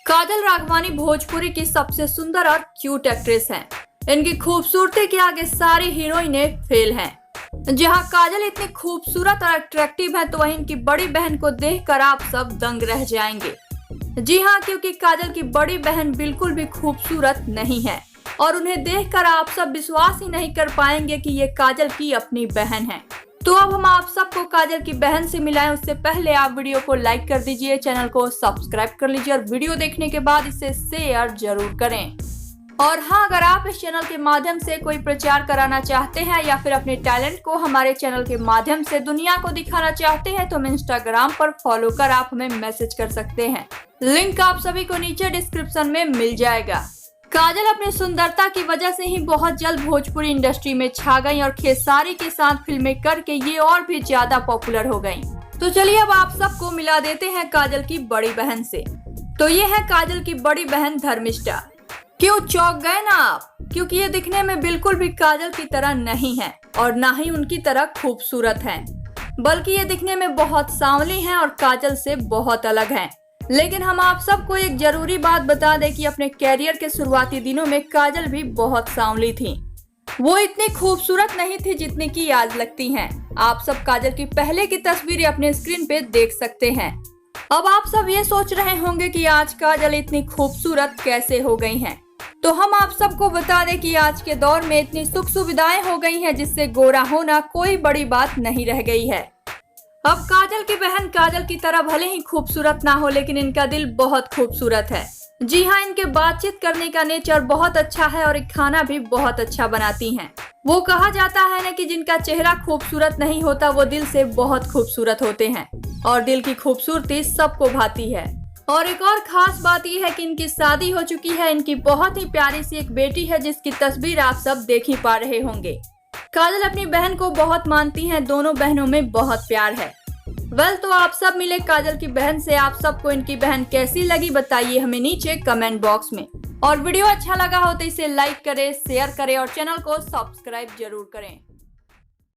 काजल राघवानी भोजपुरी की सबसे सुंदर और क्यूट एक्ट्रेस हैं। इनकी खूबसूरती के आगे सारी हीरोइनें फेल हैं। जहां काजल इतनी खूबसूरत और अट्रैक्टिव है तो वहीं इनकी बड़ी बहन को देखकर आप सब दंग रह जाएंगे। जी हां, क्योंकि काजल की बड़ी बहन बिल्कुल भी खूबसूरत नहीं है और उन्हें देखकर आप सब विश्वास ही नहीं कर पाएंगे कि ये काजल की अपनी बहन है। तो अब हम आप सबको काजल की बहन से मिलाएं, उससे पहले आप वीडियो को लाइक कर दीजिए, चैनल को सब्सक्राइब कर लीजिए और वीडियो देखने के बाद इसे शेयर जरूर करें। और हाँ, अगर आप इस चैनल के माध्यम से कोई प्रचार कराना चाहते हैं या फिर अपने टैलेंट को हमारे चैनल के माध्यम से दुनिया को दिखाना चाहते हैं तो हम इंस्टाग्राम पर फॉलो कर आप हमें मैसेज कर सकते हैं। लिंक आप सभी को नीचे डिस्क्रिप्शन में मिल जाएगा। काजल अपनी सुंदरता की वजह से ही बहुत जल्द भोजपुरी इंडस्ट्री में छा गई और खेसारी के साथ फिल्में करके ये और भी ज्यादा पॉपुलर हो गई। तो चलिए अब आप सबको मिला देते हैं काजल की बड़ी बहन से। तो ये है काजल की बड़ी बहन धर्मिष्ठा। क्यों चौंक गए ना आप? क्योंकि ये दिखने में बिल्कुल भी काजल की तरह नहीं है और ना ही उनकी तरह खूबसूरत है, बल्कि ये दिखने में बहुत सांवली हैं और काजल से बहुत अलग हैं। लेकिन हम आप सबको एक जरूरी बात बता दें कि अपने कैरियर के शुरुआती दिनों में काजल भी बहुत सांवली थी। वो इतनी खूबसूरत नहीं थी जितनी की आज लगती हैं। आप सब काजल की पहले की तस्वीरें अपने स्क्रीन पे देख सकते हैं। अब आप सब ये सोच रहे होंगे कि आज काजल इतनी खूबसूरत कैसे हो गई हैं। तो हम आप सबको बता दें कि आज के दौर में इतनी सुख सुविधाएं हो गई हैं जिससे गोरा होना कोई बड़ी बात नहीं रह गई है। अब काजल की बहन काजल की तरह भले ही खूबसूरत ना हो, लेकिन इनका दिल बहुत खूबसूरत है। जी हाँ, इनके बातचीत करने का नेचर बहुत अच्छा है और खाना भी बहुत अच्छा बनाती हैं। वो कहा जाता है ना कि जिनका चेहरा खूबसूरत नहीं होता वो दिल से बहुत खूबसूरत होते हैं और दिल की खूबसूरती सबको भाती है। और एक और खास बात यह है कि इनकी शादी हो चुकी है। इनकी बहुत ही प्यारी सी एक बेटी है जिसकी तस्वीर आप सब देख ही पा रहे होंगे। काजल अपनी बहन को बहुत मानती हैं, दोनों बहनों में बहुत प्यार है। तो आप सब मिले काजल की बहन से। आप सबको इनकी बहन कैसी लगी बताइए हमें नीचे कमेंट बॉक्स में। और वीडियो अच्छा लगा हो तो इसे लाइक करें, शेयर करें और चैनल को सब्सक्राइब जरूर करें।